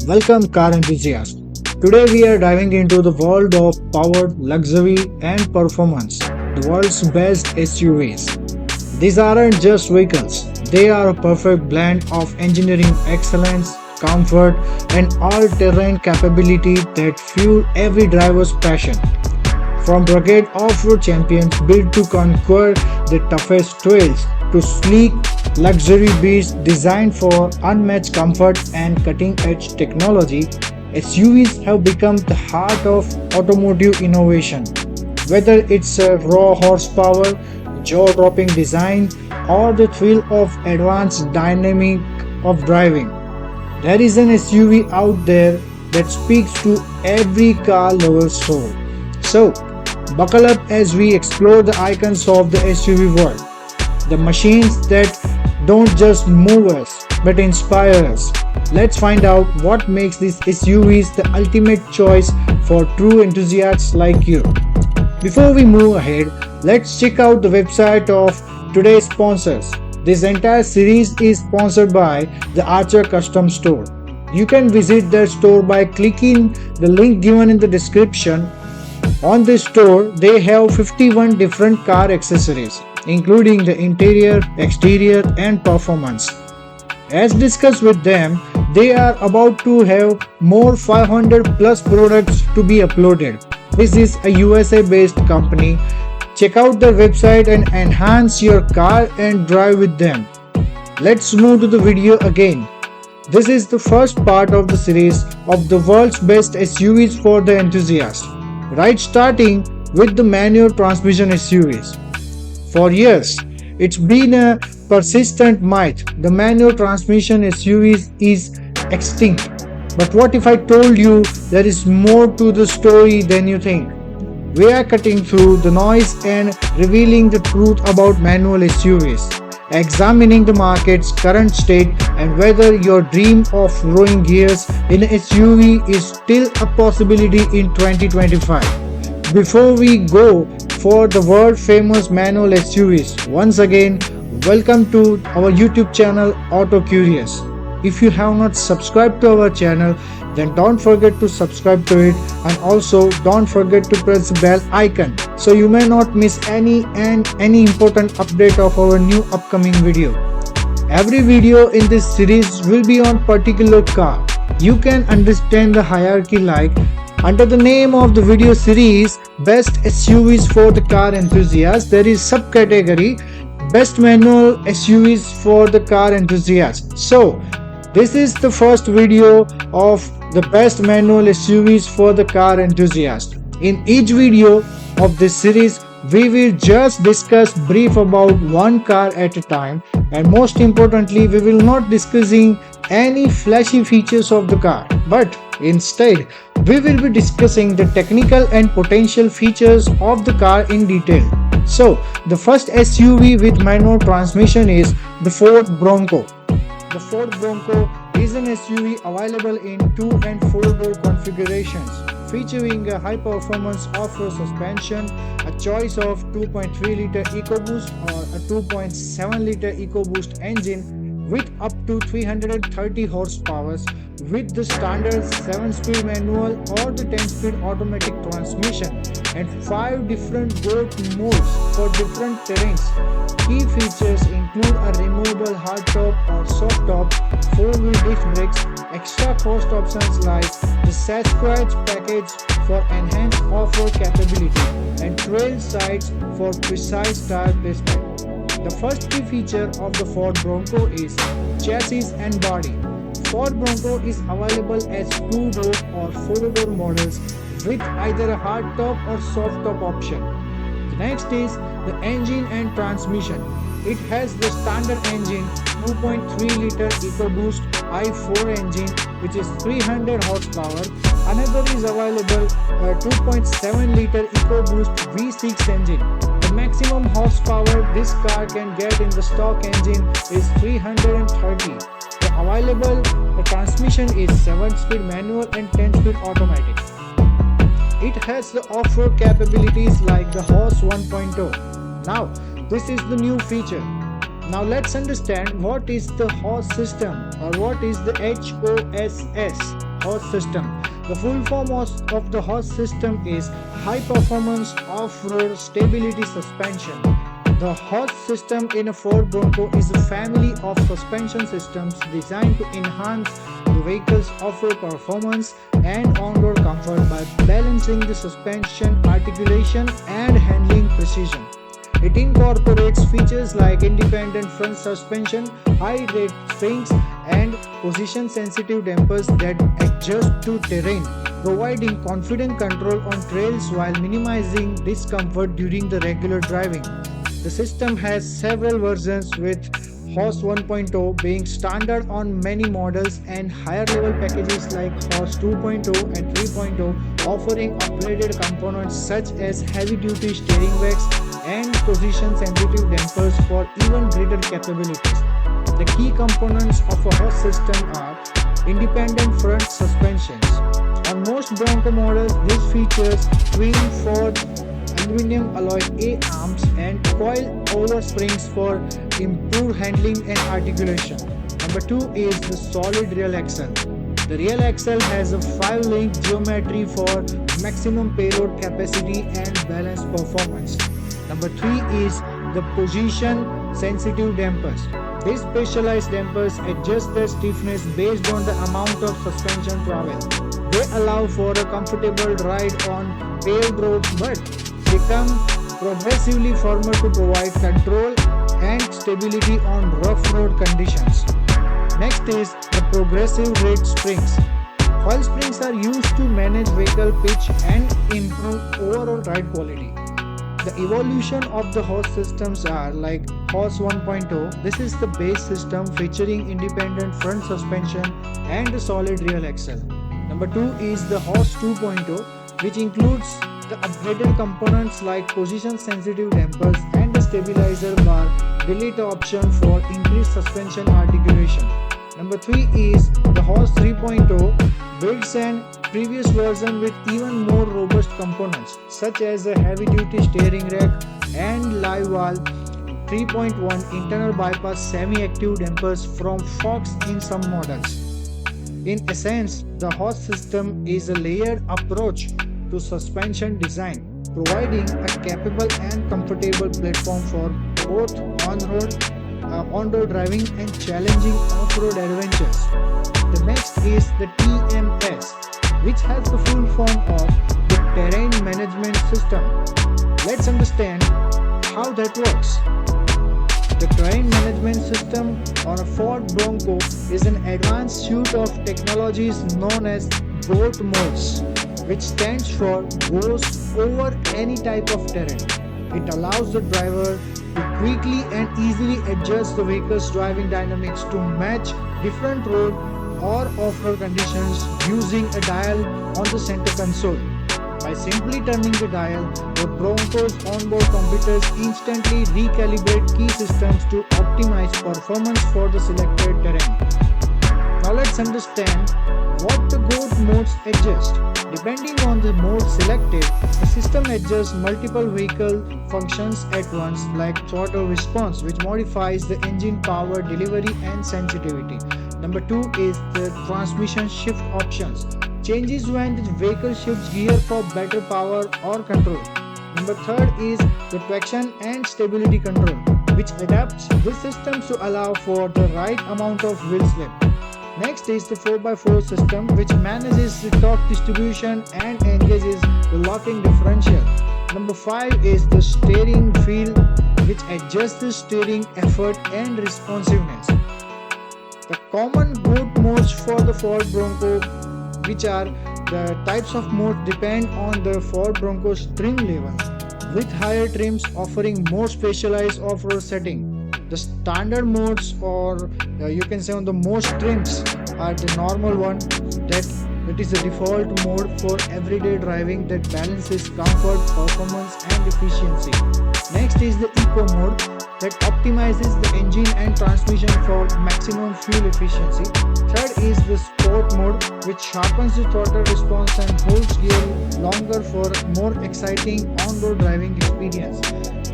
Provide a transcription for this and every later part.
Welcome car enthusiasts. Today we are diving into the world of power, luxury and performance, the world's best SUVs. These aren't just vehicles, they are a perfect blend of engineering excellence, comfort and all-terrain capability that fuel every driver's passion. From rugged off-road champions built to conquer the toughest trails to sleek luxury beasts designed for unmatched comfort and cutting-edge technology, SUVs have become the heart of automotive innovation. Whether it's a raw horsepower, jaw-dropping design, or the thrill of advanced dynamic of driving, there is an SUV out there that speaks to every car lover's soul. So, buckle up as we explore the icons of the SUV world, the machines that don't just move us but inspire us. Let's find out what makes these SUVs the ultimate choice for true enthusiasts like you. Before we move ahead, let's check out the website of today's sponsors. This entire series is sponsored by the Archer Custom Store. You can visit their store by clicking the link given in the description. On this store, they have 51 different car accessories, including the interior, exterior, and performance. As discussed with them, they are about to have more 500 plus products to be uploaded. This is a USA based company. Check out their website and enhance your car and drive with them. Let's move to the video again. This is the first part of the series of the world's best SUVs for the enthusiast. Right, starting with the manual transmission SUVs. For years, it's been a persistent myth. The manual transmission SUVs is extinct. But what if I told you there is more to the story than you think? We are cutting through the noise and revealing the truth about manual SUVs, examining the market's current state and whether your dream of rowing gears in an SUV is still a possibility in 2025. Before we go for the world famous manual SUVs, once again, welcome to our YouTube channel Auto Curious. If you have not subscribed to our channel, then don't forget to subscribe to it, and also don't forget to press the bell icon so you may not miss any important update of our new upcoming video. Every video in this series will be on particular car. You can understand the hierarchy like under the name of the video series Best SUVs for the car enthusiast, there is subcategory Best Manual SUVs for the car enthusiast. So this is the first video of the best manual SUVs for the car enthusiast. In each video of this series, we will just discuss brief about one car at a time, and most importantly, we will not discussing any flashy features of the car, but instead we will be discussing the technical and potential features of the car in detail. So the first SUV with manual transmission is the Ford Bronco. The Ford Bronco is an SUV available in 2 and 4-door configurations, featuring a high-performance off-road suspension, a choice of 2.3-liter EcoBoost or a 2.7-liter EcoBoost engine with up to 330 horsepower with the standard 7-speed manual or the 10-speed automatic transmission, and 5 different growth modes for different terrains. Key features include a removable hardtop or softtop, 4-wheel disc brakes, extra cost options like the Sasquatch package for enhanced off-road capability, and trail sights for precise tire placement. The first key feature of the Ford Bronco is chassis and body. Ford Bronco is available as 2-door or 4-door models with either a hardtop or softtop option. The next is the engine and transmission. It has the standard engine 2.3-liter EcoBoost i4 engine which is 300 horsepower. Another is available a 2.7-liter EcoBoost V6 engine. The maximum horsepower this car can get in the stock engine is 330. The available transmission is 7-speed manual and 10-speed automatic. It has the off-road capabilities like the HOS 1.0. Now, this is the new feature. Now let's understand what is the HOS system or what is the HOSS. HOS system. The full form of the HOS system is High Performance Off-Road Stability Suspension. The HOS system in a Ford Bronco is a family of suspension systems designed to enhance the vehicle's off-road performance and on-road comfort by balancing the suspension articulation and handling precision. It incorporates features like independent front suspension, high-rate springs, and position-sensitive dampers that adjust to terrain, providing confident control on trails while minimizing discomfort during the regular driving. The system has several versions, with HOS 1.0 being standard on many models and higher level packages like HOS 2.0 and 3.0 offering upgraded components such as heavy duty steering racks and position sensitive dampers for even greater capabilities. The key components of a HOS system are independent front suspensions. On most Bronco models, this features twin Ford aluminum alloy A-arms and coil over springs for improved handling and articulation. Number 2 is the solid rear axle. The rear axle has a 5-link geometry for maximum payload capacity and balanced performance. Number 3 is the position sensitive dampers. These specialized dampers adjust their stiffness based on the amount of suspension travel. They allow for a comfortable ride on paved roads but become progressively firmer to provide control and stability on rough road conditions. Next is the progressive rate springs. Coil springs are used to manage vehicle pitch and improve overall ride quality. The evolution of the HOS systems are like HOS 1.0. This is the base system featuring independent front suspension and a solid rear axle. Number 2 is the HOS 2.0, which includes the upgraded components like position sensitive dampers and a stabilizer bar delete option for increased suspension articulation. Number 3 is the HOS 3.0, builds an previous version with even more robust components such as a heavy duty steering rack and live valve 3.1 internal bypass semi-active dampers from Fox in some models. In essence, the HOS system is a layered approach to suspension design, providing a capable and comfortable platform for both on-road driving and challenging off-road adventures. The next is the TMS, which has the full form of the Terrain Management System. Let's understand how that works. The Terrain Management System on a Ford Bronco is an advanced suite of technologies known as GOAT modes, which stands for Goes Over Any Type of Terrain. It allows the driver to quickly and easily adjust the vehicle's driving dynamics to match different road or off-road conditions using a dial on the center console. By simply turning the dial, the Bronco's onboard computers instantly recalibrate key systems to optimize performance for the selected terrain. Now let's understand what the GOAT modes adjust. Depending on the mode selected, the system adjusts multiple vehicle functions at once, like throttle response, which modifies the engine power delivery and sensitivity. Number 2 is the transmission shift options. Changes when the vehicle shifts gear for better power or control. Number 3 is the traction and stability control, which adapts the system to allow for the right amount of wheel slip. Next is the 4x4 system, which manages the torque distribution and engages the locking differential. Number 5 is the steering wheel, which adjusts the steering effort and responsiveness. The common GOAT modes for the Ford Bronco, which are the types of modes, depend on the Ford Bronco's trim level, with higher trims offering more specialized off-road setting. The standard modes, or you can say on the most trims, are the normal one, that is the default mode for everyday driving that balances comfort, performance and efficiency. Next is the eco mode that optimizes the engine and transmission for maximum fuel efficiency. Third is the sport mode, which sharpens the throttle response and holds gear longer for more exciting on-road driving experience.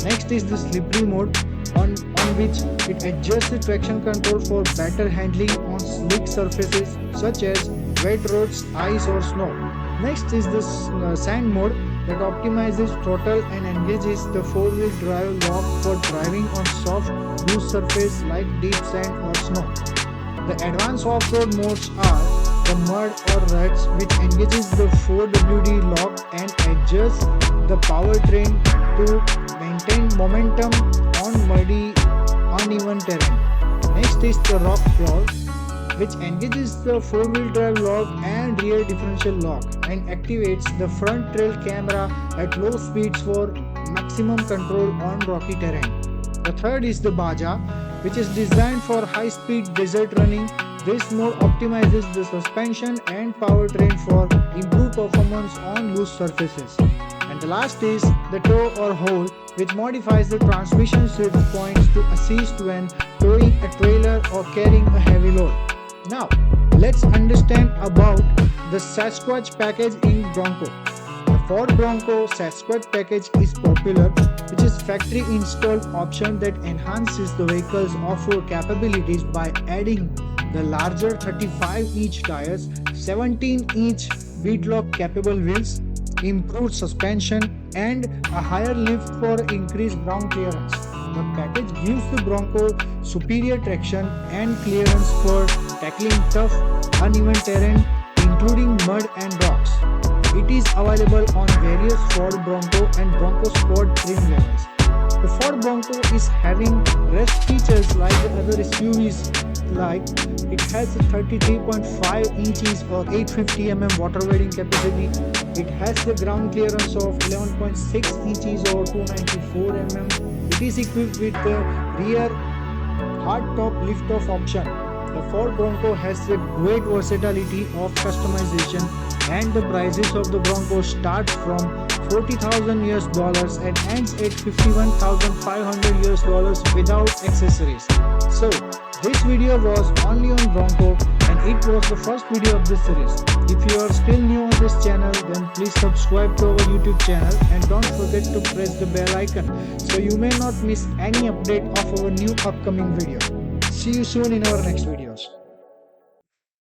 Next is the slippery mode, on which it adjusts the traction control for better handling on slick surfaces such as wet roads, ice or snow. Next is the sand mode that optimizes throttle and engages the four-wheel drive lock for driving on soft, loose surface like deep sand or snow. The advanced off-road modes are the mud or ruts, which engages the 4WD lock and adjusts the powertrain to maintain momentum on muddy, uneven terrain. Next is the rock floor, which engages the four-wheel drive lock and rear differential lock and activates the front trail camera at low speeds for maximum control on rocky terrain. The third is the Baja, which is designed for high-speed desert running. This mode optimizes the suspension and powertrain for improved performance on loose surfaces. And the last is the tow or haul, which modifies the transmission shift points to assist when towing a trailer or carrying a heavy load. Now, let's understand about the Sasquatch package in Bronco. The Ford Bronco Sasquatch package is popular, which is factory installed option that enhances the vehicle's off-road capabilities by adding the larger 35-inch tires, 17-inch beadlock capable wheels, improved suspension, and a higher lift for increased ground clearance. The package gives the Bronco superior traction and clearance for tackling tough, uneven terrain, including mud and rocks. It is available on various Ford Bronco and Bronco Sport trim levels. The Ford Bronco is having rest features like the other SUVs, like it has a 33.5 inches or 850 mm water wading capacity. It has the ground clearance of 11.6 inches or 294 mm. It is equipped with the rear hardtop lift-off option. The Ford Bronco has a great versatility of customization, and the prices of the Bronco start from $40,000 and ends at $51,500 without accessories. So, this video was only on Bronco and it was the first video of this series. If you are still new on this channel, then please subscribe to our YouTube channel and don't forget to press the bell icon so you may not miss any update of our new upcoming video. See you soon in our next videos.